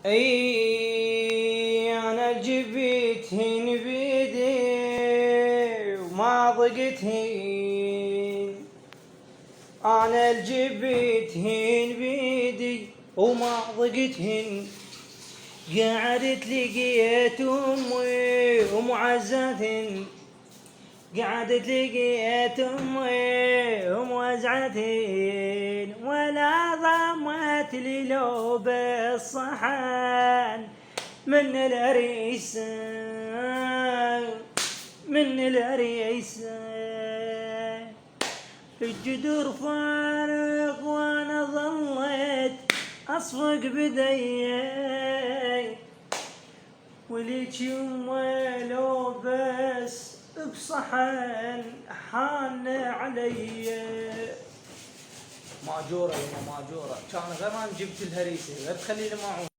اي انا جبتهن بيدي وما ضقتهن، انا الجبتهن بيدي وما ضقتهن. قعدت لقيت امي ومعزتهن، قعدت لقيت امي وموزعتهن، ولا ضمت لي لو بالصحن من العريسان. الجدر فارغ وانا ظليت اصفق بديي، وليك يمه لو بس بصحن حان علي. ماجوره يا ماجوره، كان غير ما جبت الهريسه غير تخلي لي معون.